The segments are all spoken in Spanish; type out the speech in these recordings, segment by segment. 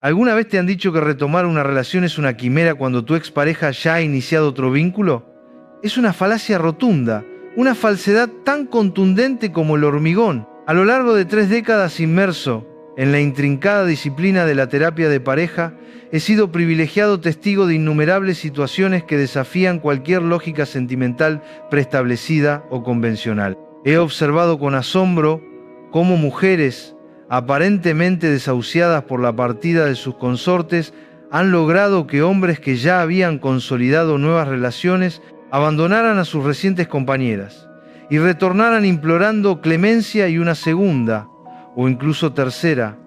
¿Alguna vez te han dicho que retomar una relación es una quimera cuando tu expareja ya ha iniciado otro vínculo? Es una falacia rotunda, una falsedad tan contundente como el hormigón. A lo largo de 3 décadas inmerso en la intrincada disciplina de la terapia de pareja, he sido privilegiado testigo de innumerables situaciones que desafían cualquier lógica sentimental preestablecida o convencional. He observado con asombro cómo mujeres, aparentemente desahuciadas por la partida de sus consortes, han logrado que hombres que ya habían consolidado nuevas relaciones abandonaran a sus recientes compañeras y retornaran implorando clemencia y una segunda, o incluso tercera,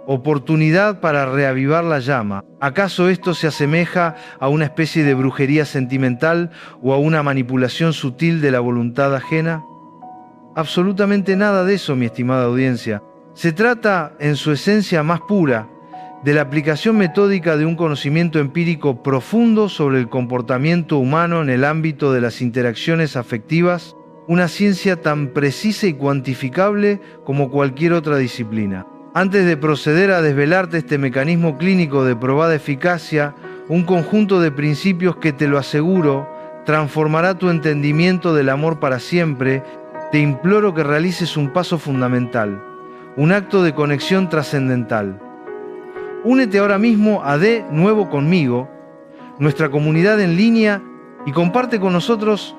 oportunidad para reavivar la llama. ¿Acaso esto se asemeja a una especie de brujería sentimental o a una manipulación sutil de la voluntad ajena? Absolutamente nada de eso, mi estimada audiencia. Se trata, en su esencia más pura, de la aplicación metódica de un conocimiento empírico profundo sobre el comportamiento humano en el ámbito de las interacciones afectivas, una ciencia tan precisa y cuantificable como cualquier otra disciplina. Antes de proceder a desvelarte este mecanismo clínico de probada eficacia, un conjunto de principios que, te lo aseguro, transformará tu entendimiento del amor para siempre, te imploro que realices un paso fundamental, un acto de conexión trascendental. Únete ahora mismo a De Nuevo Conmigo, nuestra comunidad en línea, y comparte con nosotros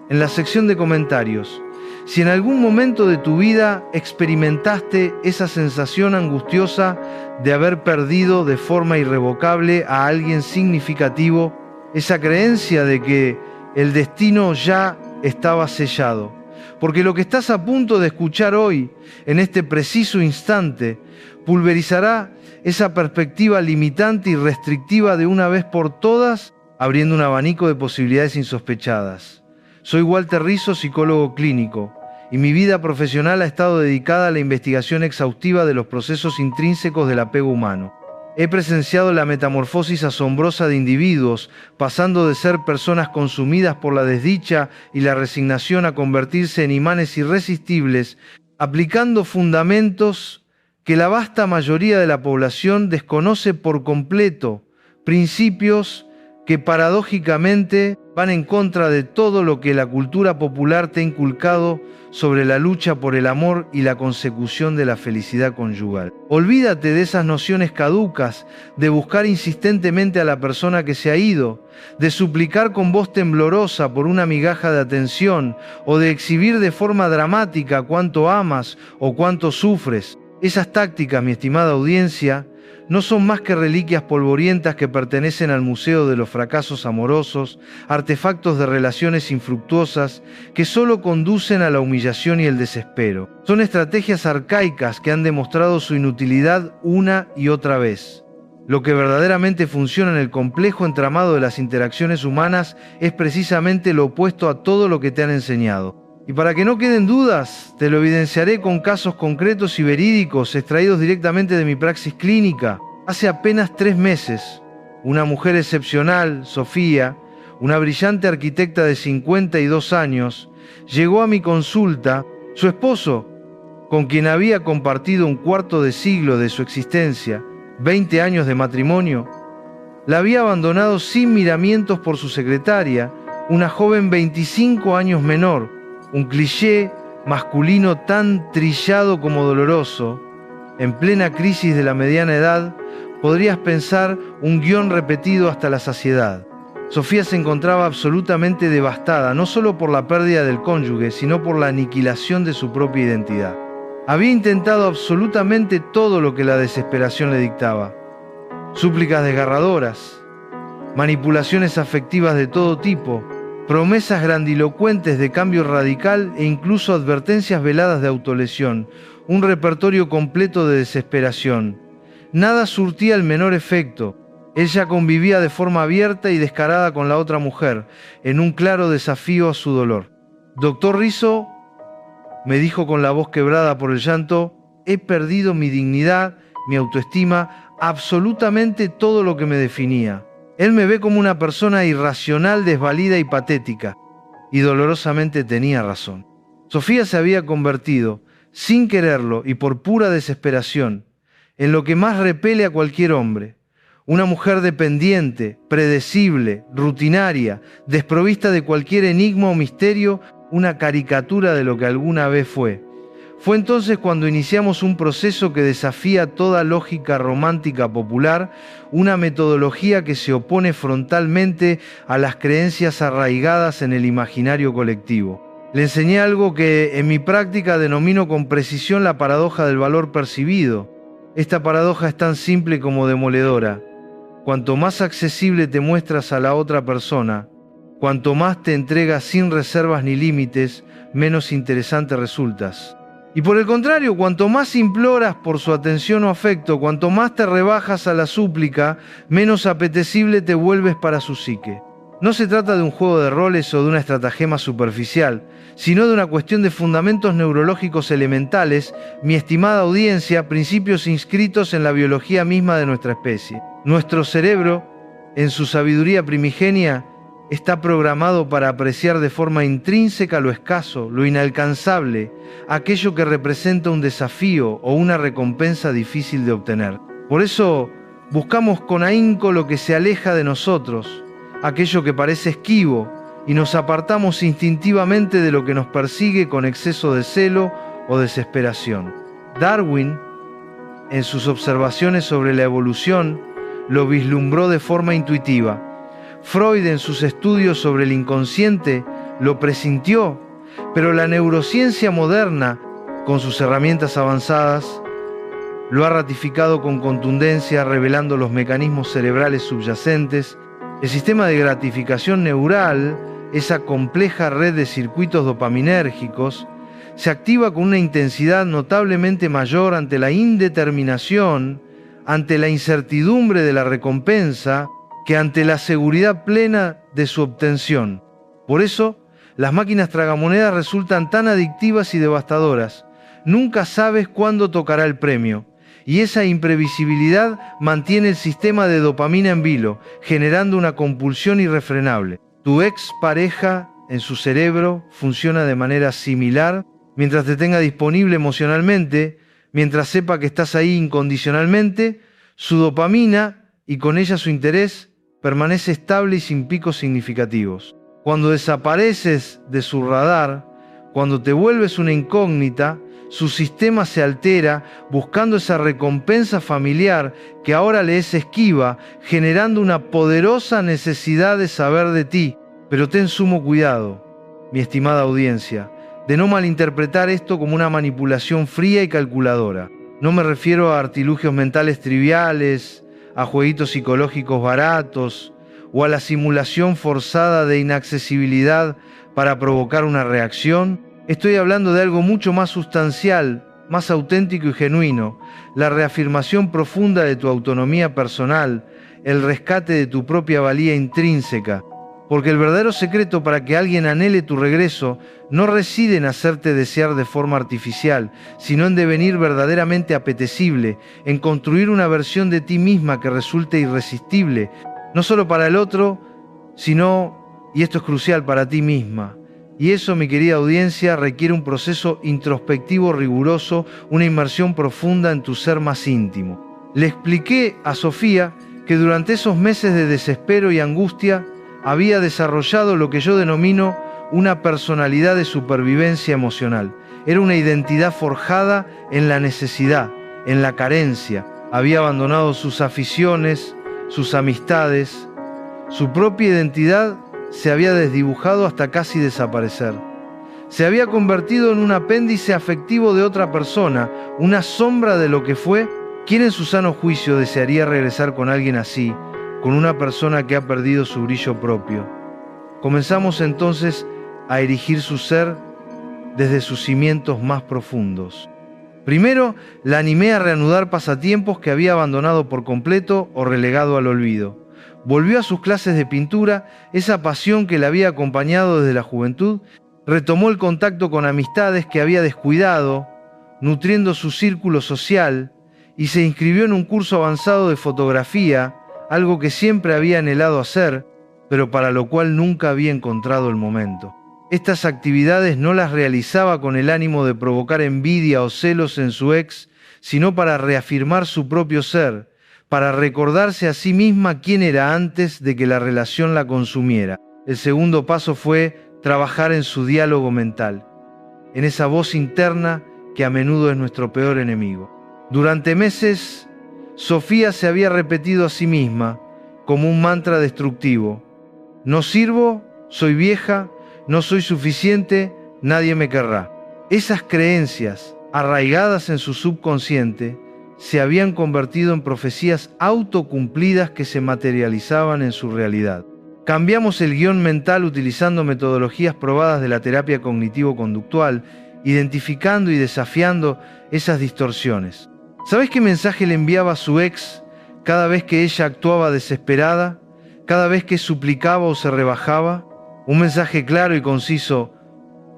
en la sección de comentarios. Si en algún momento de tu vida experimentaste esa sensación angustiosa de haber perdido de forma irrevocable a alguien significativo, esa creencia de que el destino ya estaba sellado, porque lo que estás a punto de escuchar hoy, en este preciso instante, pulverizará esa perspectiva limitante y restrictiva de una vez por todas, abriendo un abanico de posibilidades insospechadas. Soy Walter Rizzo, psicólogo clínico, y mi vida profesional ha estado dedicada a la investigación exhaustiva de los procesos intrínsecos del apego humano. He presenciado la metamorfosis asombrosa de individuos, pasando de ser personas consumidas por la desdicha y la resignación a convertirse en imanes irresistibles, aplicando fundamentos que la vasta mayoría de la población desconoce por completo, principios que paradójicamente van en contra de todo lo que la cultura popular te ha inculcado sobre la lucha por el amor y la consecución de la felicidad conyugal. Olvídate de esas nociones caducas, de buscar insistentemente a la persona que se ha ido, de suplicar con voz temblorosa por una migaja de atención o de exhibir de forma dramática cuánto amas o cuánto sufres. Esas tácticas, mi estimada audiencia, no son más que reliquias polvorientas que pertenecen al museo de los fracasos amorosos, artefactos de relaciones infructuosas que solo conducen a la humillación y el desespero. Son estrategias arcaicas que han demostrado su inutilidad una y otra vez. Lo que verdaderamente funciona en el complejo entramado de las interacciones humanas es precisamente lo opuesto a todo lo que te han enseñado. Y para que no queden dudas, te lo evidenciaré con casos concretos y verídicos extraídos directamente de mi praxis clínica. Hace apenas 3 meses, una mujer excepcional, Sofía, una brillante arquitecta de 52 años, llegó a mi consulta. Su esposo, con quien había compartido un cuarto de siglo de su existencia, 20 años de matrimonio, la había abandonado sin miramientos por su secretaria, una joven 25 años menor, un cliché masculino tan trillado como doloroso. En plena crisis de la mediana edad, podrías pensar un guión repetido hasta la saciedad. Sofía se encontraba absolutamente devastada, no solo por la pérdida del cónyuge, sino por la aniquilación de su propia identidad. Había intentado absolutamente todo lo que la desesperación le dictaba. Súplicas desgarradoras, manipulaciones afectivas de todo tipo, promesas grandilocuentes de cambio radical e incluso advertencias veladas de autolesión, un repertorio completo de desesperación. Nada surtía el menor efecto. Ella convivía de forma abierta y descarada con la otra mujer, en un claro desafío a su dolor. «Doctor Rizzo», me dijo con la voz quebrada por el llanto, «he perdido mi dignidad, mi autoestima, absolutamente todo lo que me definía. Él me ve como una persona irracional, desvalida y patética». Y dolorosamente tenía razón. Sofía se había convertido, sin quererlo y por pura desesperación, en lo que más repele a cualquier hombre. Una mujer dependiente, predecible, rutinaria, desprovista de cualquier enigma o misterio, una caricatura de lo que alguna vez fue. Fue entonces cuando iniciamos un proceso que desafía toda lógica romántica popular, una metodología que se opone frontalmente a las creencias arraigadas en el imaginario colectivo. Le enseñé algo que en mi práctica denomino con precisión la paradoja del valor percibido. Esta paradoja es tan simple como demoledora. Cuanto más accesible te muestras a la otra persona, cuanto más te entregas sin reservas ni límites, menos interesante resultas. Y por el contrario, cuanto más imploras por su atención o afecto, cuanto más te rebajas a la súplica, menos apetecible te vuelves para su psique. No se trata de un juego de roles o de una estratagema superficial, sino de una cuestión de fundamentos neurológicos elementales, mi estimada audiencia, principios inscritos en la biología misma de nuestra especie. Nuestro cerebro, en su sabiduría primigenia, está programado para apreciar de forma intrínseca lo escaso, lo inalcanzable, aquello que representa un desafío o una recompensa difícil de obtener. Por eso buscamos con ahínco lo que se aleja de nosotros, aquello que parece esquivo, y nos apartamos instintivamente de lo que nos persigue con exceso de celo o desesperación. Darwin, en sus observaciones sobre la evolución, lo vislumbró de forma intuitiva. Freud, en sus estudios sobre el inconsciente, lo presintió, pero la neurociencia moderna, con sus herramientas avanzadas, lo ha ratificado con contundencia, revelando los mecanismos cerebrales subyacentes. El sistema de gratificación neural, esa compleja red de circuitos dopaminérgicos, se activa con una intensidad notablemente mayor ante la indeterminación, ante la incertidumbre de la recompensa, que ante la seguridad plena de su obtención. Por eso, las máquinas tragamonedas resultan tan adictivas y devastadoras. Nunca sabes cuándo tocará el premio, y esa imprevisibilidad mantiene el sistema de dopamina en vilo, generando una compulsión irrefrenable. Tu ex pareja en su cerebro funciona de manera similar mientras te tenga disponible emocionalmente, mientras sepa que estás ahí incondicionalmente, su dopamina y con ella su interés permanece estable y sin picos significativos. Cuando desapareces de su radar, cuando te vuelves una incógnita, su sistema se altera buscando esa recompensa familiar que ahora le es esquiva, generando una poderosa necesidad de saber de ti. Pero ten sumo cuidado, mi estimada audiencia, de no malinterpretar esto como una manipulación fría y calculadora. No me refiero a artilugios mentales triviales, a jueguitos psicológicos baratos o a la simulación forzada de inaccesibilidad para provocar una reacción. Estoy hablando de algo mucho más sustancial, más auténtico y genuino, la reafirmación profunda de tu autonomía personal, el rescate de tu propia valía intrínseca, porque el verdadero secreto para que alguien anhele tu regreso no reside en hacerte desear de forma artificial, sino en devenir verdaderamente apetecible, en construir una versión de ti misma que resulte irresistible, no solo para el otro, sino, y esto es crucial, para ti misma. Y eso, mi querida audiencia, requiere un proceso introspectivo riguroso, una inmersión profunda en tu ser más íntimo. Le expliqué a Sofía que durante esos meses de desespero y angustia había desarrollado lo que yo denomino una personalidad de supervivencia emocional. Era una identidad forjada en la necesidad, en la carencia. Había abandonado sus aficiones, sus amistades. Su propia identidad se había desdibujado hasta casi desaparecer. Se había convertido en un apéndice afectivo de otra persona, una sombra de lo que fue. ¿Quién en su sano juicio desearía regresar con alguien así, con una persona que ha perdido su brillo propio? Comenzamos entonces a erigir su ser desde sus cimientos más profundos. Primero, la animé a reanudar pasatiempos que había abandonado por completo o relegado al olvido. Volvió a sus clases de pintura, esa pasión que la había acompañado desde la juventud, retomó el contacto con amistades que había descuidado, nutriendo su círculo social, y se inscribió en un curso avanzado de fotografía, algo que siempre había anhelado hacer, pero para lo cual nunca había encontrado el momento. Estas actividades no las realizaba con el ánimo de provocar envidia o celos en su ex, sino para reafirmar su propio ser, para recordarse a sí misma quién era antes de que la relación la consumiera. El segundo paso fue trabajar en su diálogo mental, en esa voz interna que a menudo es nuestro peor enemigo. Durante meses, Sofía se había repetido a sí misma como un mantra destructivo: no sirvo, soy vieja, no soy suficiente, nadie me querrá. Esas creencias, arraigadas en su subconsciente, se habían convertido en profecías autocumplidas que se materializaban en su realidad. Cambiamos el guión mental utilizando metodologías probadas de la terapia cognitivo-conductual, identificando y desafiando esas distorsiones. ¿Sabes qué mensaje le enviaba a su ex cada vez que ella actuaba desesperada? ¿Cada vez que suplicaba o se rebajaba? Un mensaje claro y conciso: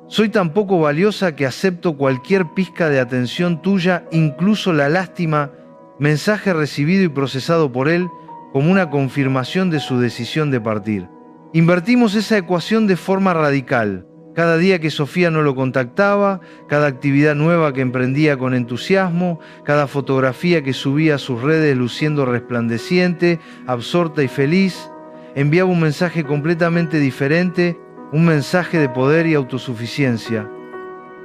soy tan poco valiosa que acepto cualquier pizca de atención tuya, incluso la lástima. Mensaje recibido y procesado por él como una confirmación de su decisión de partir. Invertimos esa ecuación de forma radical. Cada día que Sofía no lo contactaba, cada actividad nueva que emprendía con entusiasmo, cada fotografía que subía a sus redes luciendo resplandeciente, absorta y feliz, enviaba un mensaje completamente diferente, un mensaje de poder y autosuficiencia.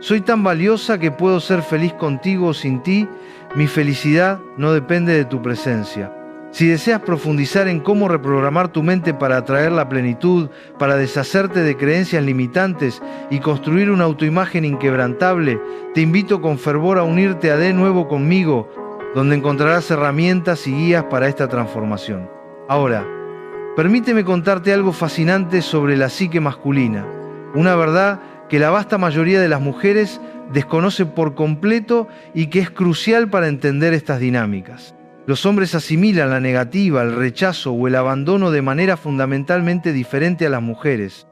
Soy tan valiosa que puedo ser feliz contigo o sin ti. Mi felicidad no depende de tu presencia. Si deseas profundizar en cómo reprogramar tu mente para atraer la plenitud, para deshacerte de creencias limitantes y construir una autoimagen inquebrantable, te invito con fervor a unirte a De Nuevo conmigo, donde encontrarás herramientas y guías para esta transformación. Ahora, permíteme contarte algo fascinante sobre la psique masculina, una verdad que la vasta mayoría de las mujeres desconoce por completo y que es crucial para entender estas dinámicas. Los hombres asimilan la negativa, el rechazo o el abandono de manera fundamentalmente diferente a las mujeres.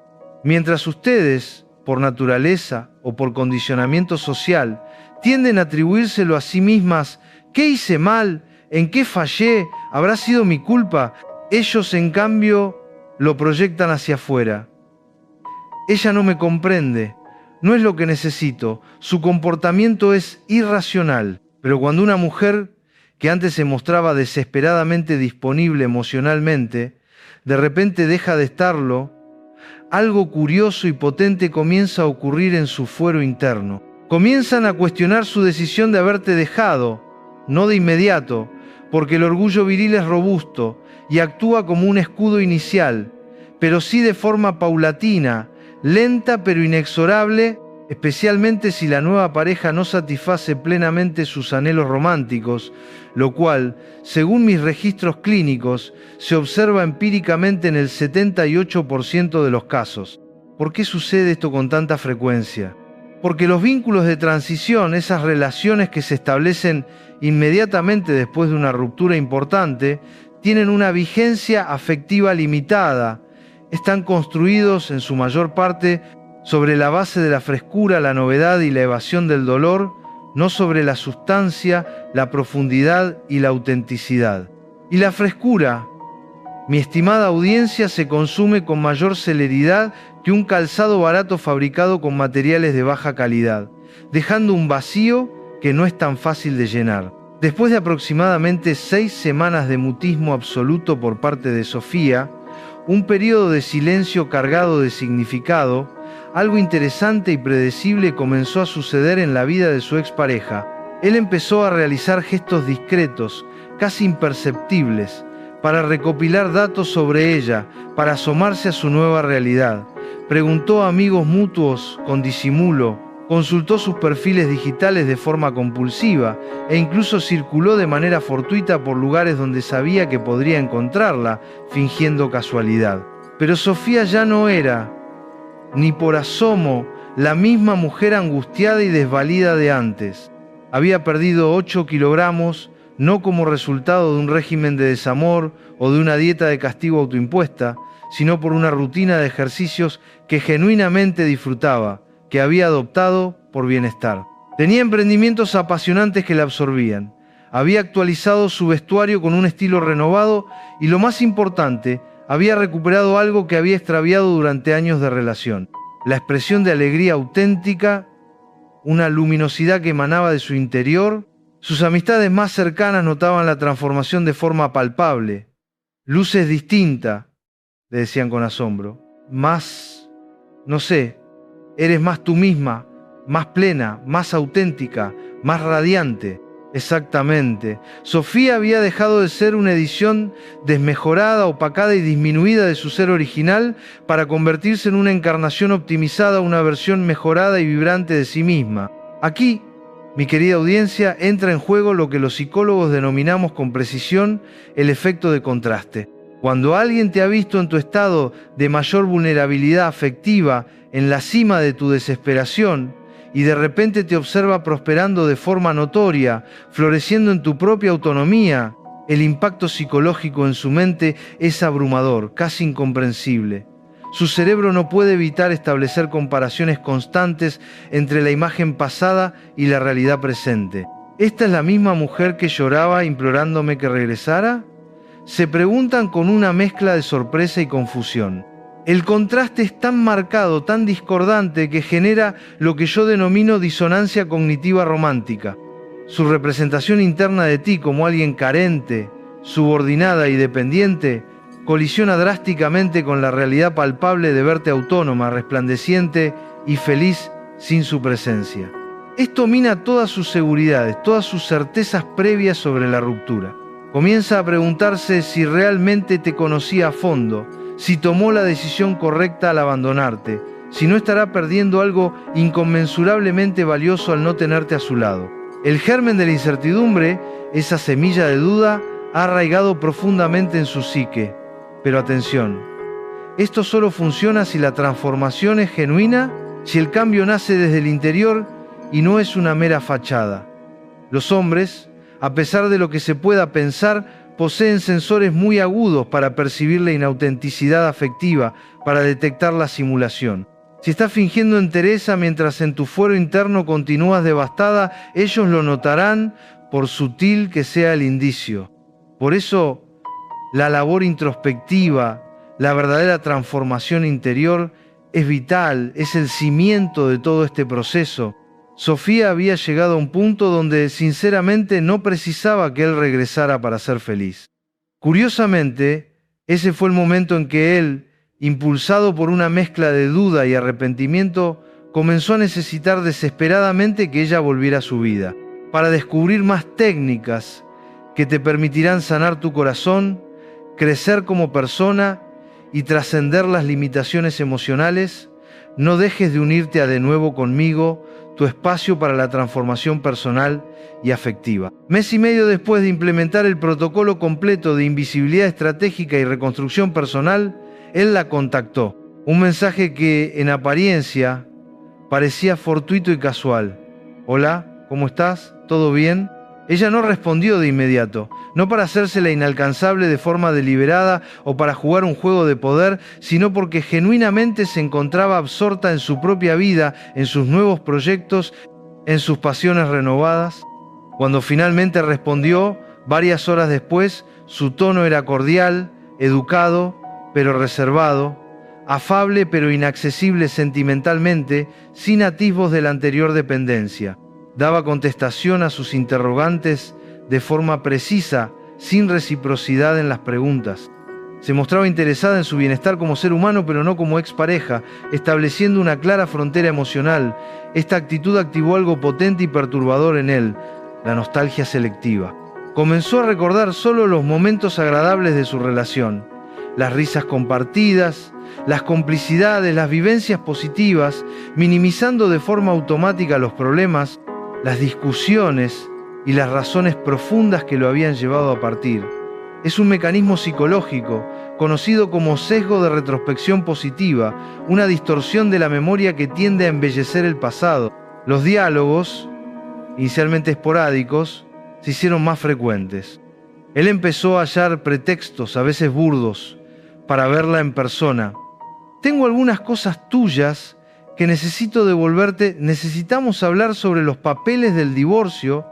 Mientras ustedes, por naturaleza o por condicionamiento social, tienden a atribuírselo a sí mismas: ¿qué hice mal? ¿En qué fallé? ¿Habrá sido mi culpa? Ellos, en cambio, lo proyectan hacia afuera. Ella no me comprende, no es lo que necesito, su comportamiento es irracional. Pero cuando una mujer que antes se mostraba desesperadamente disponible emocionalmente, de repente deja de estarlo, algo curioso y potente comienza a ocurrir en su fuero interno. Comienzan a cuestionar su decisión de haberte dejado, no de inmediato, porque el orgullo viril es robusto y actúa como un escudo inicial, pero sí de forma paulatina, lenta pero inexorable, especialmente si la nueva pareja no satisface plenamente sus anhelos románticos, lo cual, según mis registros clínicos, se observa empíricamente en el 78% de los casos. ¿Por qué sucede esto con tanta frecuencia? Porque los vínculos de transición, esas relaciones que se establecen inmediatamente después de una ruptura importante, tienen una vigencia afectiva limitada. Están construidos en su mayor parte sobre la base de la frescura, la novedad y la evasión del dolor, no sobre la sustancia, la profundidad y la autenticidad. Y la frescura, mi estimada audiencia, se consume con mayor celeridad que un calzado barato fabricado con materiales de baja calidad, dejando un vacío que no es tan fácil de llenar. Después de aproximadamente 6 semanas de mutismo absoluto por parte de Sofía, un periodo de silencio cargado de significado, algo interesante y predecible comenzó a suceder en la vida de su expareja. Él empezó a realizar gestos discretos, casi imperceptibles, para recopilar datos sobre ella, para asomarse a su nueva realidad. Preguntó a amigos mutuos con disimulo, consultó sus perfiles digitales de forma compulsiva e incluso circuló de manera fortuita por lugares donde sabía que podría encontrarla, fingiendo casualidad. Pero Sofía ya no era, ni por asomo, la misma mujer angustiada y desvalida de antes. Había perdido 8 kilogramos, no como resultado de un régimen de desamor o de una dieta de castigo autoimpuesta, sino por una rutina de ejercicios que genuinamente disfrutaba, que había adoptado por bienestar. Tenía emprendimientos apasionantes que la absorbían. Había actualizado su vestuario con un estilo renovado y, lo más importante, había recuperado algo que había extraviado durante años de relación: la expresión de alegría auténtica, una luminosidad que emanaba de su interior. Sus amistades más cercanas notaban la transformación de forma palpable. Luces distinta, le decían con asombro. Más, no sé, eres más tú misma, más plena, más auténtica, más radiante. Exactamente. Sofía había dejado de ser una edición desmejorada, opacada y disminuida de su ser original para convertirse en una encarnación optimizada, una versión mejorada y vibrante de sí misma. Aquí, mi querida audiencia, entra en juego lo que los psicólogos denominamos con precisión el efecto de contraste. Cuando alguien te ha visto en tu estado de mayor vulnerabilidad afectiva, en la cima de tu desesperación, y de repente te observa prosperando de forma notoria, floreciendo en tu propia autonomía, el impacto psicológico en su mente es abrumador, casi incomprensible. Su cerebro no puede evitar establecer comparaciones constantes entre la imagen pasada y la realidad presente. ¿Esta es la misma mujer que lloraba implorándome que regresara? Se preguntan con una mezcla de sorpresa y confusión. El contraste es tan marcado, tan discordante, que genera lo que yo denomino disonancia cognitiva romántica. Su representación interna de ti como alguien carente, subordinada y dependiente, colisiona drásticamente con la realidad palpable de verte autónoma, resplandeciente y feliz sin su presencia. Esto mina todas sus seguridades, todas sus certezas previas sobre la ruptura. Comienza a preguntarse si realmente te conocía a fondo, si tomó la decisión correcta al abandonarte, si no estará perdiendo algo inconmensurablemente valioso al no tenerte a su lado. El germen de la incertidumbre, esa semilla de duda, ha arraigado profundamente en su psique. Pero atención, esto solo funciona si la transformación es genuina, si el cambio nace desde el interior y no es una mera fachada. Los hombres, a pesar de lo que se pueda pensar, poseen sensores muy agudos para percibir la inautenticidad afectiva, para detectar la simulación. Si estás fingiendo entereza mientras en tu fuero interno continúas devastada, ellos lo notarán por sutil que sea el indicio. Por eso, la labor introspectiva, la verdadera transformación interior, es vital, es el cimiento de todo este proceso. Sofía había llegado a un punto donde sinceramente no precisaba que él regresara para ser feliz. Curiosamente, ese fue el momento en que él, impulsado por una mezcla de duda y arrepentimiento, comenzó a necesitar desesperadamente que ella volviera a su vida, para descubrir más técnicas que te permitirán sanar tu corazón, crecer como persona y trascender las limitaciones emocionales. No dejes de unirte a De Nuevo Conmigo, tu espacio para la transformación personal y afectiva. Mes y medio después de implementar el protocolo completo de invisibilidad estratégica y reconstrucción personal, él la contactó. Un mensaje que, en apariencia, parecía fortuito y casual. Hola, ¿cómo estás? ¿Todo bien? Ella no respondió de inmediato, no para hacerse la inalcanzable de forma deliberada o para jugar un juego de poder, sino porque genuinamente se encontraba absorta en su propia vida, en sus nuevos proyectos, en sus pasiones renovadas. Cuando finalmente respondió, varias horas después, su tono era cordial, educado, pero reservado, afable pero inaccesible sentimentalmente, sin atisbos de la anterior dependencia. Daba contestación a sus interrogantes de forma precisa, sin reciprocidad en las preguntas. Se mostraba interesada en su bienestar como ser humano, pero no como expareja, estableciendo una clara frontera emocional. Esta actitud activó algo potente y perturbador en él, la nostalgia selectiva. Comenzó a recordar solo los momentos agradables de su relación, las risas compartidas, las complicidades, las vivencias positivas, minimizando de forma automática los problemas, las discusiones y las razones profundas que lo habían llevado a partir. Es un mecanismo psicológico, conocido como sesgo de retrospección positiva, una distorsión de la memoria que tiende a embellecer el pasado. Los diálogos, inicialmente esporádicos, se hicieron más frecuentes. Él empezó a hallar pretextos, a veces burdos, para verla en persona. Tengo algunas cosas tuyas que necesito devolverte. Necesitamos hablar sobre los papeles del divorcio.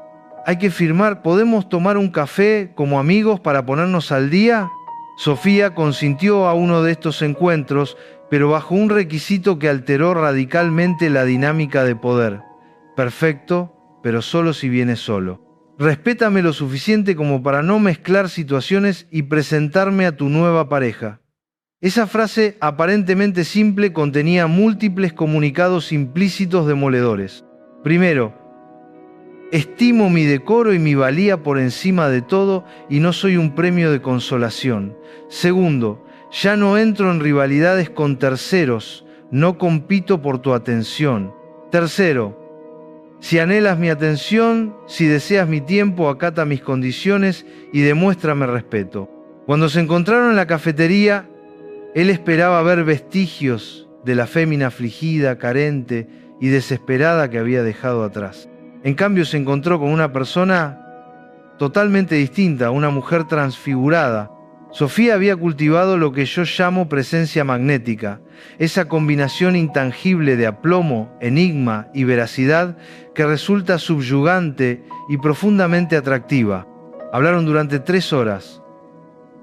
Hay que firmar. ¿Podemos tomar un café como amigos para ponernos al día? Sofía consintió a uno de estos encuentros, pero bajo un requisito que alteró radicalmente la dinámica de poder. Perfecto, pero solo si vienes solo. Respétame lo suficiente como para no mezclar situaciones y presentarme a tu nueva pareja. Esa frase aparentemente simple contenía múltiples comunicados implícitos demoledores. Primero, estimo mi decoro y mi valía por encima de todo y no soy un premio de consolación. Segundo, ya no entro en rivalidades con terceros, no compito por tu atención. Tercero, si anhelas mi atención, si deseas mi tiempo, acata mis condiciones y demuéstrame respeto. Cuando se encontraron en la cafetería, él esperaba ver vestigios de la fémina afligida, carente y desesperada que había dejado atrás. En cambio, se encontró con una persona totalmente distinta, una mujer transfigurada. Sofía había cultivado lo que yo llamo presencia magnética, esa combinación intangible de aplomo, enigma y veracidad que resulta subyugante y profundamente atractiva. Hablaron durante 3 horas,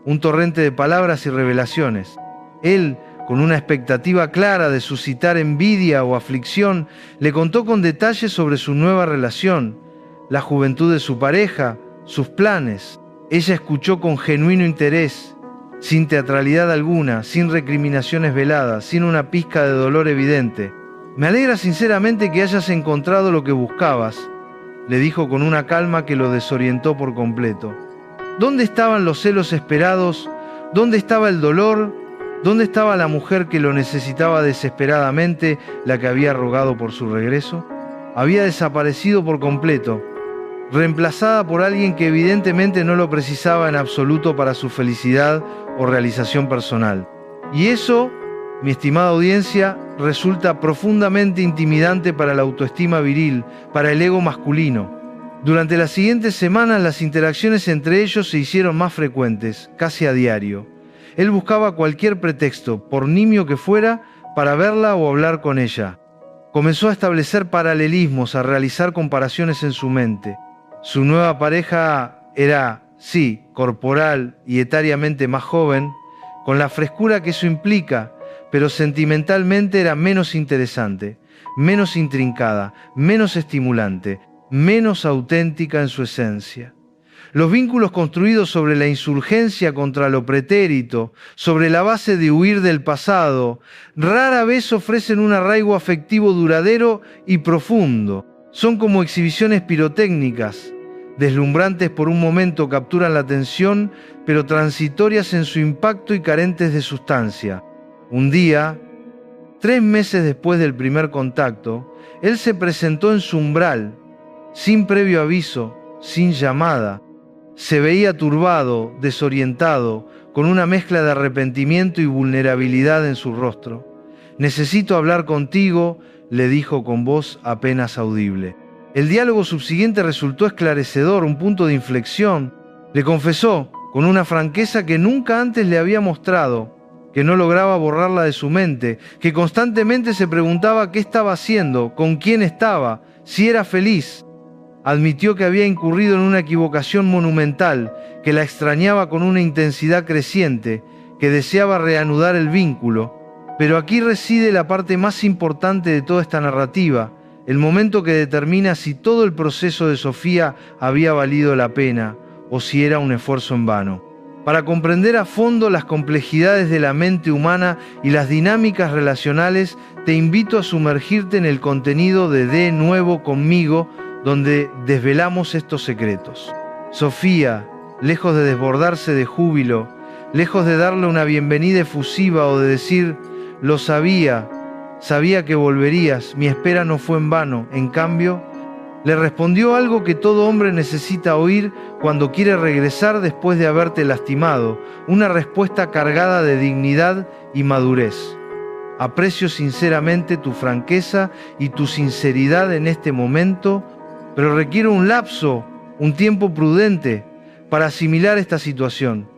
un torrente de palabras y revelaciones. Él, con una expectativa clara de suscitar envidia o aflicción, le contó con detalles sobre su nueva relación, la juventud de su pareja, sus planes. Ella escuchó con genuino interés, sin teatralidad alguna, sin recriminaciones veladas, sin una pizca de dolor evidente. Me alegra sinceramente que hayas encontrado lo que buscabas, le dijo con una calma que lo desorientó por completo. ¿Dónde estaban los celos esperados? ¿Dónde estaba el dolor? ¿Dónde estaba la mujer que lo necesitaba desesperadamente, la que había rogado por su regreso? Había desaparecido por completo, reemplazada por alguien que evidentemente no lo precisaba en absoluto para su felicidad o realización personal. Y eso, mi estimada audiencia, resulta profundamente intimidante para la autoestima viril, para el ego masculino. Durante las siguientes semanas las interacciones entre ellos se hicieron más frecuentes, casi a diario. Él buscaba cualquier pretexto, por nimio que fuera, para verla o hablar con ella. Comenzó a establecer paralelismos, a realizar comparaciones en su mente. Su nueva pareja era, sí, corporal y etariamente más joven, con la frescura que eso implica, pero sentimentalmente era menos interesante, menos intrincada, menos estimulante, menos auténtica en su esencia. Los vínculos construidos sobre la insurgencia contra lo pretérito, sobre la base de huir del pasado, rara vez ofrecen un arraigo afectivo duradero y profundo. Son como exhibiciones pirotécnicas, deslumbrantes por un momento, capturan la atención, pero transitorias en su impacto y carentes de sustancia. Un día, 3 meses después del primer contacto, él se presentó en su umbral, sin previo aviso, sin llamada. Se veía turbado, desorientado, con una mezcla de arrepentimiento y vulnerabilidad en su rostro. «Necesito hablar contigo», le dijo con voz apenas audible. El diálogo subsiguiente resultó esclarecedor, un punto de inflexión. Le confesó, con una franqueza que nunca antes le había mostrado, que no lograba borrarla de su mente, que constantemente se preguntaba qué estaba haciendo, con quién estaba, si era feliz. Admitió que había incurrido en una equivocación monumental, que la extrañaba con una intensidad creciente, que deseaba reanudar el vínculo. Pero aquí reside la parte más importante de toda esta narrativa, el momento que determina si todo el proceso de Sofía había valido la pena o si era un esfuerzo en vano. Para comprender a fondo las complejidades de la mente humana y las dinámicas relacionales, te invito a sumergirte en el contenido de Nuevo conmigo, donde desvelamos estos secretos. Sofía, lejos de desbordarse de júbilo, lejos de darle una bienvenida efusiva o de decir, lo sabía que volverías, mi espera no fue en vano, en cambio, le respondió algo que todo hombre necesita oír cuando quiere regresar después de haberte lastimado, una respuesta cargada de dignidad y madurez. Aprecio sinceramente tu franqueza y tu sinceridad en este momento, pero requiero un lapso, un tiempo prudente para asimilar esta situación.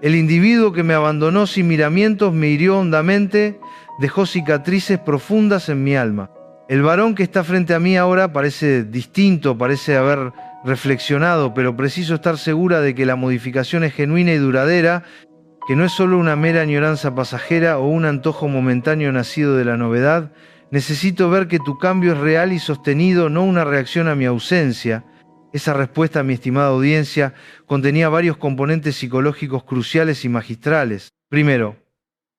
El individuo que me abandonó sin miramientos me hirió hondamente, dejó cicatrices profundas en mi alma. El varón que está frente a mí ahora parece distinto, parece haber reflexionado, pero preciso estar segura de que la modificación es genuina y duradera, que no es solo una mera añoranza pasajera o un antojo momentáneo nacido de la novedad. Necesito ver que tu cambio es real y sostenido, no una reacción a mi ausencia. Esa respuesta, mi estimada audiencia, contenía varios componentes psicológicos cruciales y magistrales. Primero,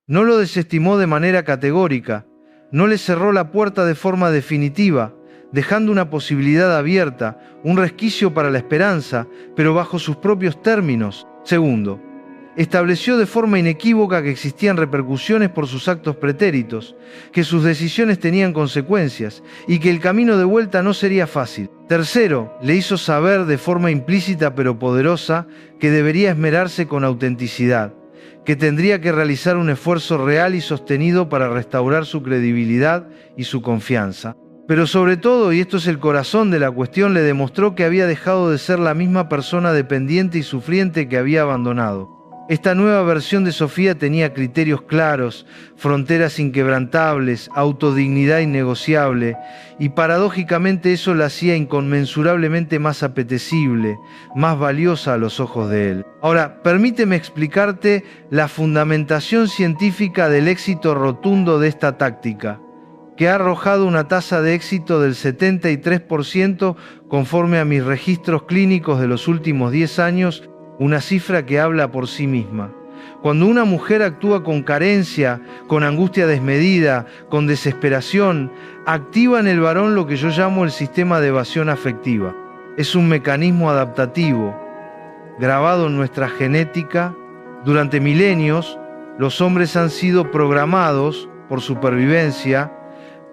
no lo desestimó de manera categórica, no le cerró la puerta de forma definitiva, dejando una posibilidad abierta, un resquicio para la esperanza, pero bajo sus propios términos. Segundo, estableció de forma inequívoca que existían repercusiones por sus actos pretéritos, que sus decisiones tenían consecuencias y que el camino de vuelta no sería fácil. Tercero, le hizo saber de forma implícita pero poderosa que debería esmerarse con autenticidad, que tendría que realizar un esfuerzo real y sostenido para restaurar su credibilidad y su confianza. Pero sobre todo, y esto es el corazón de la cuestión, le demostró que había dejado de ser la misma persona dependiente y sufriente que había abandonado. Esta nueva versión de Sofía tenía criterios claros, fronteras inquebrantables, autodignidad innegociable, y paradójicamente eso la hacía inconmensurablemente más apetecible, más valiosa a los ojos de él. Ahora, permíteme explicarte la fundamentación científica del éxito rotundo de esta táctica, que ha arrojado una tasa de éxito del 73% conforme a mis registros clínicos de los últimos 10 años, una cifra que habla por sí misma. Cuando una mujer actúa con carencia, con angustia desmedida, con desesperación, activa en el varón lo que yo llamo el sistema de evasión afectiva. Es un mecanismo adaptativo, grabado en nuestra genética. Durante milenios, los hombres han sido programados, por supervivencia,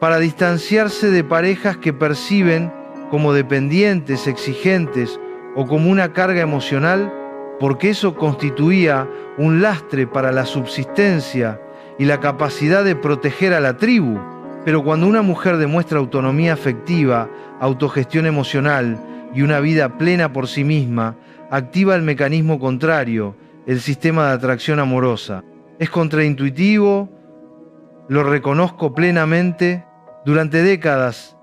para distanciarse de parejas que perciben como dependientes, exigentes o como una carga emocional, porque eso constituía un lastre para la subsistencia y la capacidad de proteger a la tribu. Pero cuando una mujer demuestra autonomía afectiva, autogestión emocional y una vida plena por sí misma, activa el mecanismo contrario, el sistema de atracción amorosa. Es contraintuitivo, lo reconozco plenamente. Durante décadas,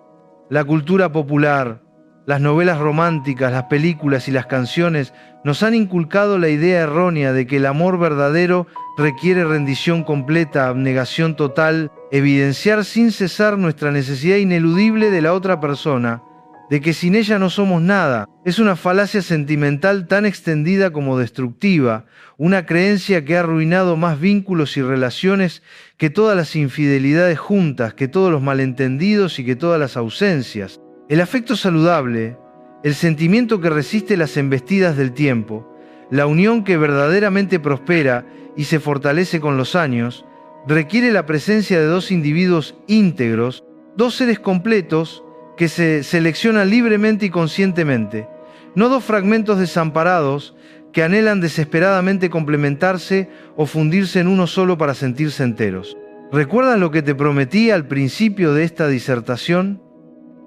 la cultura popular, las novelas románticas, las películas y las canciones nos han inculcado la idea errónea de que el amor verdadero requiere rendición completa, abnegación total, evidenciar sin cesar nuestra necesidad ineludible de la otra persona, de que sin ella no somos nada. Es una falacia sentimental tan extendida como destructiva, una creencia que ha arruinado más vínculos y relaciones que todas las infidelidades juntas, que todos los malentendidos y que todas las ausencias. El afecto saludable, el sentimiento que resiste las embestidas del tiempo, la unión que verdaderamente prospera y se fortalece con los años, requiere la presencia de dos individuos íntegros, dos seres completos que se seleccionan libremente y conscientemente, no dos fragmentos desamparados que anhelan desesperadamente complementarse o fundirse en uno solo para sentirse enteros. ¿Recuerdas lo que te prometí al principio de esta disertación?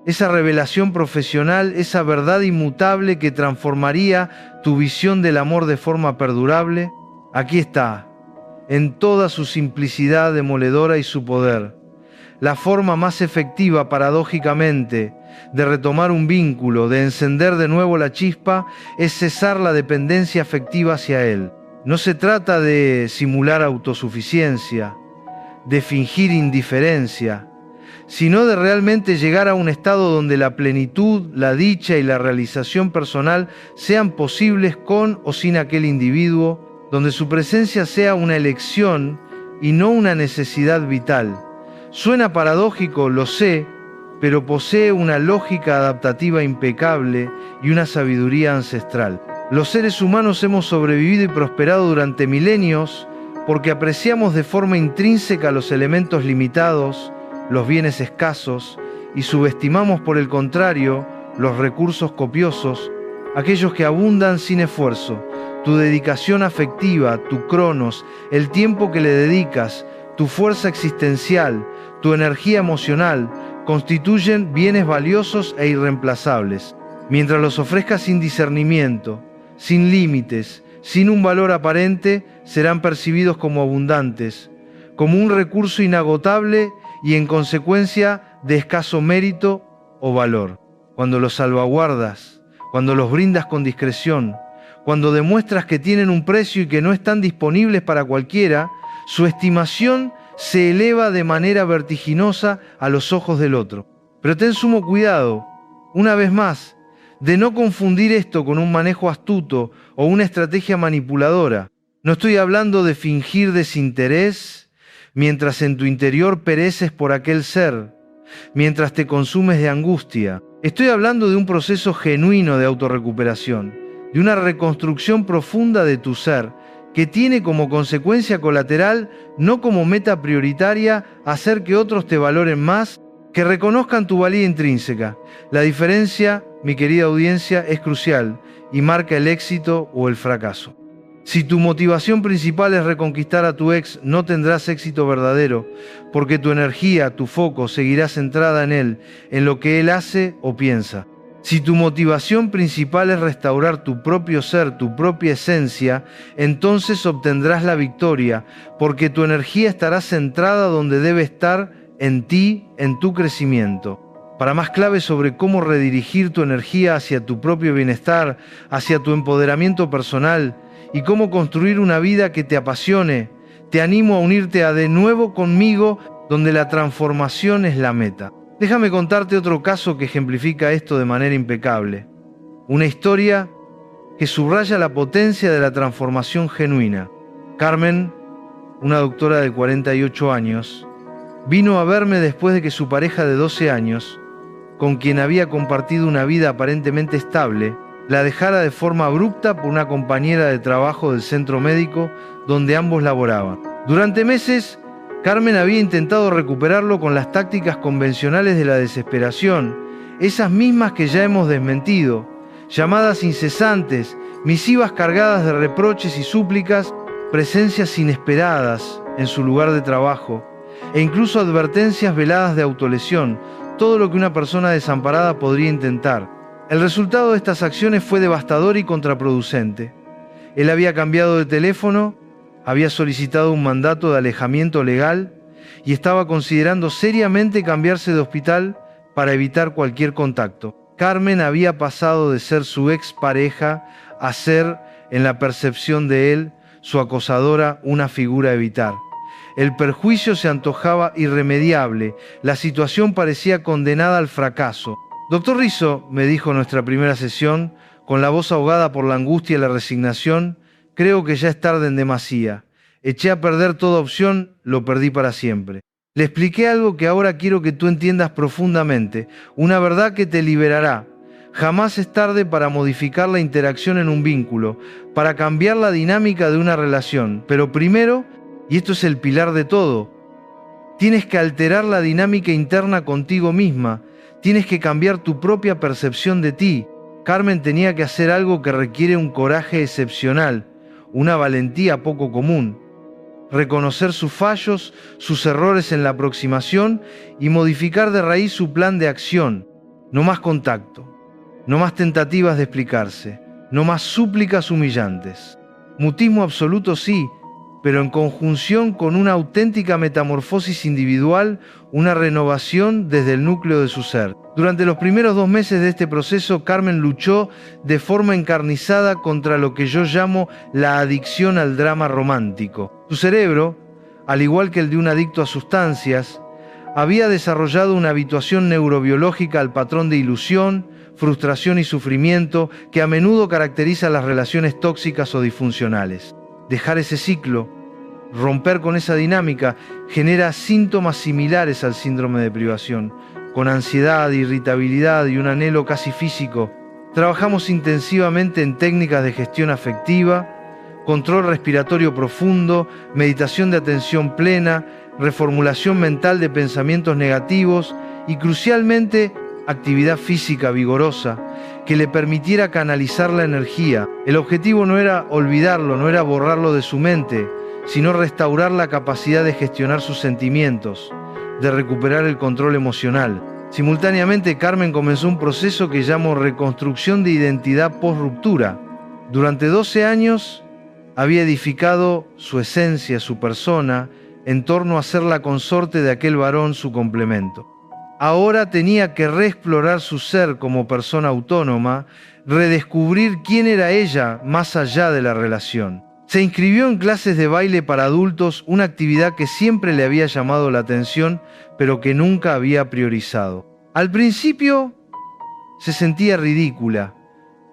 Esa revelación profesional, esa verdad inmutable que transformaría tu visión del amor de forma perdurable. Aquí está, en toda su simplicidad demoledora y su poder. La forma más efectiva, paradójicamente, de retomar un vínculo, de encender de nuevo la chispa, es cesar la dependencia afectiva hacia él. No se trata de simular autosuficiencia, de fingir indiferencia, sino de realmente llegar a un estado donde la plenitud, la dicha y la realización personal sean posibles con o sin aquel individuo, donde su presencia sea una elección y no una necesidad vital. Suena paradójico, lo sé, pero posee una lógica adaptativa impecable y una sabiduría ancestral. Los seres humanos hemos sobrevivido y prosperado durante milenios porque apreciamos de forma intrínseca los elementos limitados, los bienes escasos, y subestimamos por el contrario los recursos copiosos, aquellos que abundan sin esfuerzo. Tu dedicación afectiva, tu cronos, el tiempo que le dedicas, tu fuerza existencial, tu energía emocional, constituyen bienes valiosos e irreemplazables. Mientras los ofrezcas sin discernimiento, sin límites, sin un valor aparente, serán percibidos como abundantes, como un recurso inagotable y en consecuencia de escaso mérito o valor. Cuando los salvaguardas, cuando los brindas con discreción, cuando demuestras que tienen un precio y que no están disponibles para cualquiera, su estimación se eleva de manera vertiginosa a los ojos del otro. Pero ten sumo cuidado, una vez más, de no confundir esto con un manejo astuto o una estrategia manipuladora. No estoy hablando de fingir desinterés mientras en tu interior pereces por aquel ser, mientras te consumes de angustia. Estoy hablando de un proceso genuino de autorrecuperación, de una reconstrucción profunda de tu ser, que tiene como consecuencia colateral, no como meta prioritaria, hacer que otros te valoren más, que reconozcan tu valía intrínseca. La diferencia, mi querida audiencia, es crucial y marca el éxito o el fracaso. Si tu motivación principal es reconquistar a tu ex, no tendrás éxito verdadero, porque tu energía, tu foco, seguirá centrada en él, en lo que él hace o piensa. Si tu motivación principal es restaurar tu propio ser, tu propia esencia, entonces obtendrás la victoria, porque tu energía estará centrada donde debe estar, en ti, en tu crecimiento. Para más claves sobre cómo redirigir tu energía hacia tu propio bienestar, hacia tu empoderamiento personal y cómo construir una vida que te apasione, te animo a unirte a De Nuevo Conmigo, donde la transformación es la meta. Déjame contarte otro caso que ejemplifica esto de manera impecable. Una historia que subraya la potencia de la transformación genuina. Carmen, una doctora de 48 años, vino a verme después de que su pareja de 12 años, con quien había compartido una vida aparentemente estable, la dejara de forma abrupta por una compañera de trabajo del centro médico donde ambos laboraban. Durante meses, Carmen había intentado recuperarlo con las tácticas convencionales de la desesperación, esas mismas que ya hemos desmentido, llamadas incesantes, misivas cargadas de reproches y súplicas, presencias inesperadas en su lugar de trabajo, e incluso advertencias veladas de autolesión, todo lo que una persona desamparada podría intentar. El resultado de estas acciones fue devastador y contraproducente. Él había cambiado de teléfono, había solicitado un mandato de alejamiento legal y estaba considerando seriamente cambiarse de hospital para evitar cualquier contacto. Carmen había pasado de ser su expareja a ser, en la percepción de él, su acosadora, una figura a evitar. El perjuicio se antojaba irremediable, la situación parecía condenada al fracaso. Doctor Rizzo, me dijo en nuestra primera sesión, con la voz ahogada por la angustia y la resignación, creo que ya es tarde en demasía. Eché a perder toda opción, lo perdí para siempre. Le expliqué algo que ahora quiero que tú entiendas profundamente, una verdad que te liberará. Jamás es tarde para modificar la interacción en un vínculo, para cambiar la dinámica de una relación, pero primero, y esto es el pilar de todo, tienes que alterar la dinámica interna contigo misma, tienes que cambiar tu propia percepción de ti. Carmen tenía que hacer algo que requiere un coraje excepcional, una valentía poco común. Reconocer sus fallos, sus errores en la aproximación y modificar de raíz su plan de acción. No más contacto, no más tentativas de explicarse, no más súplicas humillantes. Mutismo absoluto sí, pero en conjunción con una auténtica metamorfosis individual, una renovación desde el núcleo de su ser. Durante los primeros 2 meses de este proceso, Carmen luchó de forma encarnizada contra lo que yo llamo la adicción al drama romántico. Su cerebro, al igual que el de un adicto a sustancias, había desarrollado una habituación neurobiológica al patrón de ilusión, frustración y sufrimiento que a menudo caracteriza las relaciones tóxicas o disfuncionales. Dejar ese ciclo, romper con esa dinámica, genera síntomas similares al síndrome de privación, con ansiedad, irritabilidad y un anhelo casi físico. Trabajamos intensivamente en técnicas de gestión afectiva, control respiratorio profundo, meditación de atención plena, reformulación mental de pensamientos negativos y, crucialmente, actividad física vigorosa que le permitiera canalizar la energía. El objetivo no era olvidarlo, no era borrarlo de su mente, sino restaurar la capacidad de gestionar sus sentimientos, de recuperar el control emocional. Simultáneamente, Carmen comenzó un proceso que llamo reconstrucción de identidad post-ruptura. Durante 12 años había edificado su esencia, su persona, en torno a ser la consorte de aquel varón, su complemento. Ahora tenía que reexplorar su ser como persona autónoma, redescubrir quién era ella más allá de la relación. Se inscribió en clases de baile para adultos, una actividad que siempre le había llamado la atención, pero que nunca había priorizado. Al principio se sentía ridícula,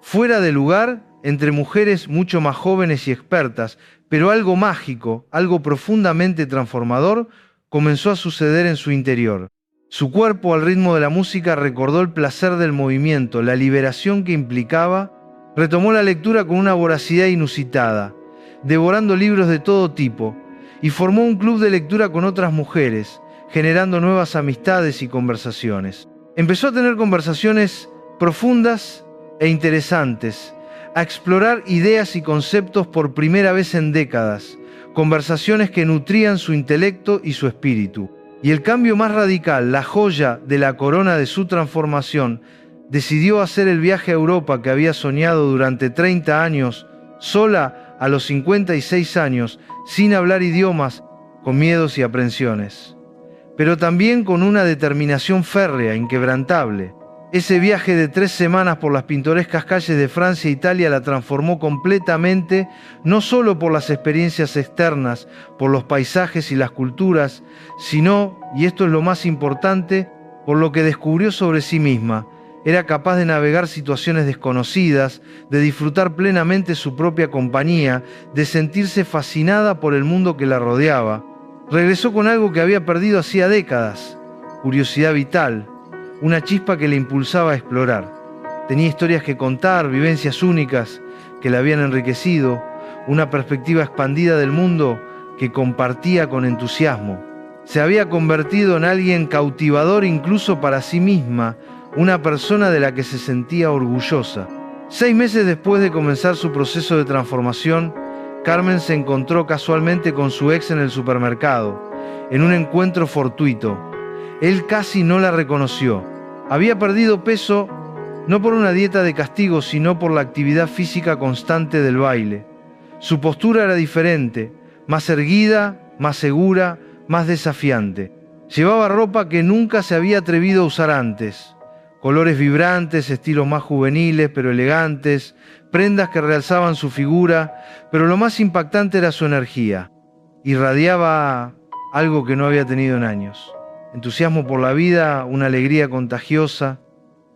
fuera de lugar entre mujeres mucho más jóvenes y expertas, pero algo mágico, algo profundamente transformador, comenzó a suceder en su interior. Su cuerpo, al ritmo de la música, recordó el placer del movimiento, la liberación que implicaba. Retomó la lectura con una voracidad inusitada, devorando libros de todo tipo, y formó un club de lectura con otras mujeres, generando nuevas amistades y conversaciones. Empezó a tener conversaciones profundas e interesantes, a explorar ideas y conceptos por primera vez en décadas, conversaciones que nutrían su intelecto y su espíritu. Y el cambio más radical, la joya de la corona de su transformación, decidió hacer el viaje a Europa que había soñado durante 30 años, sola a los 56 años, sin hablar idiomas, con miedos y aprensiones, pero también con una determinación férrea, inquebrantable. Ese viaje de 3 semanas por las pintorescas calles de Francia e Italia la transformó completamente, no solo por las experiencias externas, por los paisajes y las culturas, sino, y esto es lo más importante, por lo que descubrió sobre sí misma. Era capaz de navegar situaciones desconocidas, de disfrutar plenamente su propia compañía, de sentirse fascinada por el mundo que la rodeaba. Regresó con algo que había perdido hacía décadas: curiosidad vital, una chispa que le impulsaba a explorar. Tenía historias que contar, vivencias únicas que la habían enriquecido, una perspectiva expandida del mundo que compartía con entusiasmo. Se había convertido en alguien cautivador incluso para sí misma, una persona de la que se sentía orgullosa. 6 meses después de comenzar su proceso de transformación, Carmen se encontró casualmente con su ex en el supermercado, en un encuentro fortuito. Él casi no la reconoció. Había perdido peso no por una dieta de castigo, sino por la actividad física constante del baile. Su postura era diferente, más erguida, más segura, más desafiante. Llevaba ropa que nunca se había atrevido a usar antes. Colores vibrantes, estilos más juveniles pero elegantes, prendas que realzaban su figura, pero lo más impactante era su energía. Irradiaba algo que no había tenido en años. Entusiasmo por la vida, una alegría contagiosa.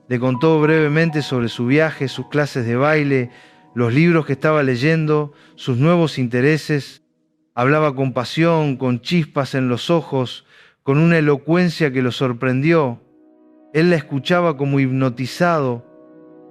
Le contó brevemente sobre su viaje, sus clases de baile, los libros que estaba leyendo, sus nuevos intereses. Hablaba con pasión, con chispas en los ojos, con una elocuencia que lo sorprendió. Él la escuchaba como hipnotizado,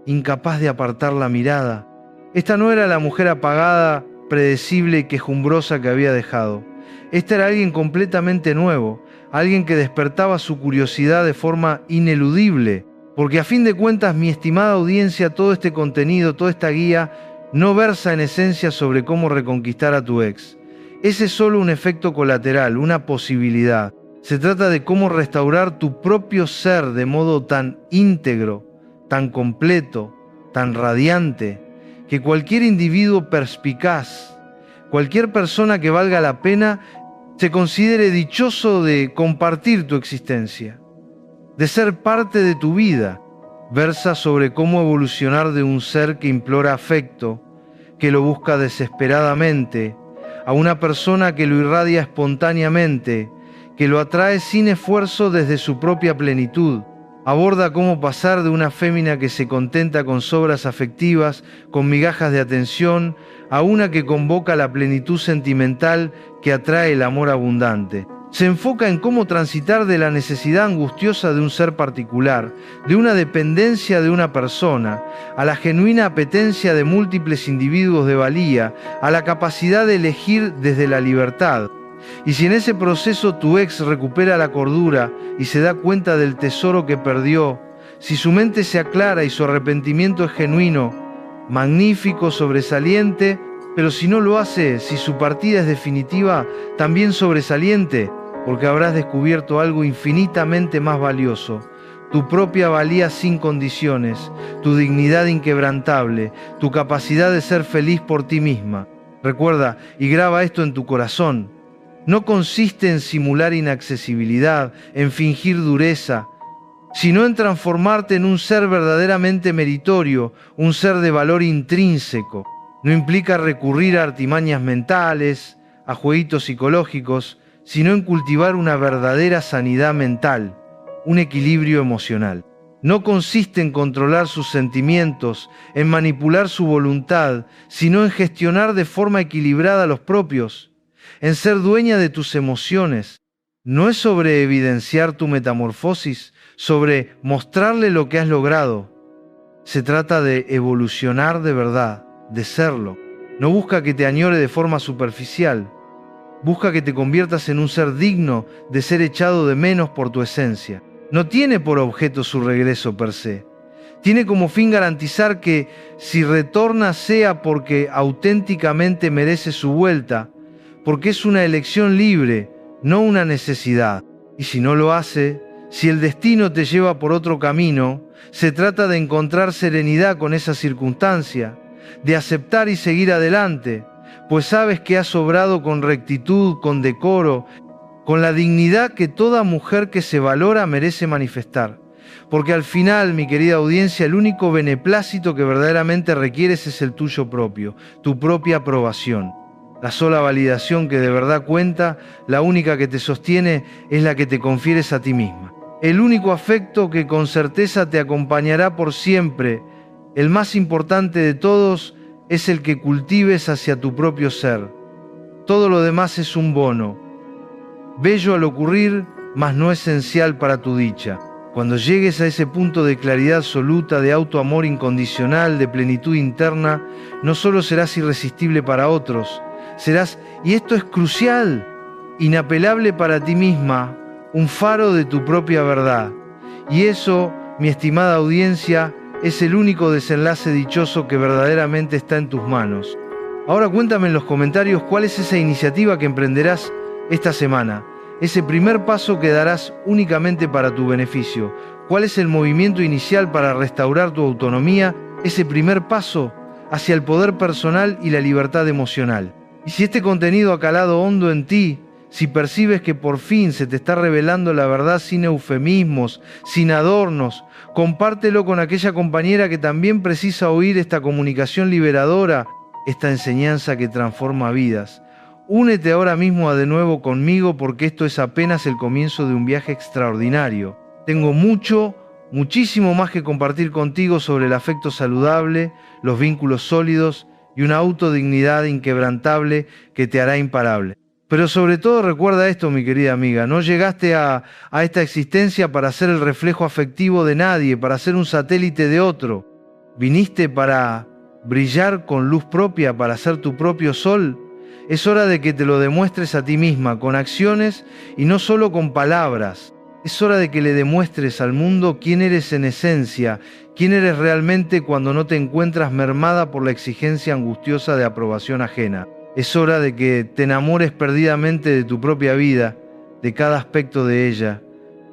incapaz de apartar la mirada. Esta no era la mujer apagada, predecible y quejumbrosa que había dejado. Esta era alguien completamente nuevo, alguien que despertaba su curiosidad de forma ineludible, porque a fin de cuentas, mi estimada audiencia, todo este contenido, toda esta guía, no versa en esencia sobre cómo reconquistar a tu ex. Ese es solo un efecto colateral, una posibilidad. Se trata de cómo restaurar tu propio ser de modo tan íntegro, tan completo, tan radiante, que cualquier individuo perspicaz, cualquier persona que valga la pena, se considere dichoso de compartir tu existencia, de ser parte de tu vida. Versa sobre cómo evolucionar de un ser que implora afecto, que lo busca desesperadamente, a una persona que lo irradia espontáneamente, que lo atrae sin esfuerzo desde su propia plenitud. Aborda cómo pasar de una fémina que se contenta con sobras afectivas, con migajas de atención, a una que convoca la plenitud sentimental que atrae el amor abundante. Se enfoca en cómo transitar de la necesidad angustiosa de un ser particular, de una dependencia de una persona, a la genuina apetencia de múltiples individuos de valía, a la capacidad de elegir desde la libertad. Y si en ese proceso tu ex recupera la cordura y se da cuenta del tesoro que perdió, si su mente se aclara y su arrepentimiento es genuino, magnífico, sobresaliente, pero si no lo hace, si su partida es definitiva, también sobresaliente, porque habrás descubierto algo infinitamente más valioso: tu propia valía sin condiciones, tu dignidad inquebrantable, tu capacidad de ser feliz por ti misma. Recuerda y graba esto en tu corazón: no consiste en simular inaccesibilidad, en fingir dureza, sino en transformarte en un ser verdaderamente meritorio, un ser de valor intrínseco. No implica recurrir a artimañas mentales, a jueguitos psicológicos, sino en cultivar una verdadera sanidad mental, un equilibrio emocional. no consiste en controlar sus sentimientos, en manipular su voluntad, sino en gestionar de forma equilibrada los propios, en ser dueña de tus emociones. No es sobre evidenciar tu metamorfosis, sobre mostrarle lo que has logrado. Se trata de evolucionar de verdad, de serlo. No busca que te añore de forma superficial. Busca que te conviertas en un ser digno de ser echado de menos por tu esencia. No tiene por objeto su regreso per se. Tiene como fin garantizar que si retorna sea porque auténticamente merece su vuelta, porque es una elección libre, no una necesidad. Y si no lo hace, si el destino te lleva por otro camino, se trata de encontrar serenidad con esa circunstancia, de aceptar y seguir adelante, pues sabes que has obrado con rectitud, con decoro, con la dignidad que toda mujer que se valora merece manifestar. Porque al final, mi querida audiencia, el único beneplácito que verdaderamente requieres es el tuyo propio, tu propia aprobación. La sola validación que de verdad cuenta, la única que te sostiene, es la que te confieres a ti misma. El único afecto que con certeza te acompañará por siempre, el más importante de todos, es el que cultives hacia tu propio ser. Todo lo demás es un bono, bello al ocurrir, mas no esencial para tu dicha. Cuando llegues a ese punto de claridad absoluta, de autoamor incondicional, de plenitud interna, no solo serás irresistible para otros, serás, y esto es crucial, inapelable para ti misma, un faro de tu propia verdad. Y eso, mi estimada audiencia, es el único desenlace dichoso que verdaderamente está en tus manos. Ahora cuéntame en los comentarios cuál es esa iniciativa que emprenderás esta semana, ese primer paso que darás únicamente para tu beneficio. ¿Cuál es el movimiento inicial para restaurar tu autonomía, ese primer paso hacia el poder personal y la libertad emocional? Y si este contenido ha calado hondo en ti, si percibes que por fin se te está revelando la verdad sin eufemismos, sin adornos, compártelo con aquella compañera que también precisa oír esta comunicación liberadora, esta enseñanza que transforma vidas. Únete ahora mismo de nuevo conmigo porque esto es apenas el comienzo de un viaje extraordinario. Tengo muchísimo más que compartir contigo sobre el afecto saludable, los vínculos sólidos y una autodignidad inquebrantable que te hará imparable. Pero sobre todo recuerda esto, mi querida amiga, no llegaste a esta existencia para ser el reflejo afectivo de nadie, para ser un satélite de otro. Viniste para brillar con luz propia, para ser tu propio sol. Es hora de que te lo demuestres a ti misma, con acciones y no solo con palabras. Es hora de que le demuestres al mundo quién eres en esencia, quién eres realmente cuando no te encuentras mermada por la exigencia angustiosa de aprobación ajena. Es hora de que te enamores perdidamente de tu propia vida, de cada aspecto de ella.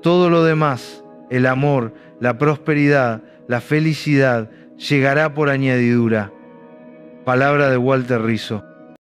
Todo lo demás, el amor, la prosperidad, la felicidad, llegará por añadidura. Palabra de Walter Rizzo.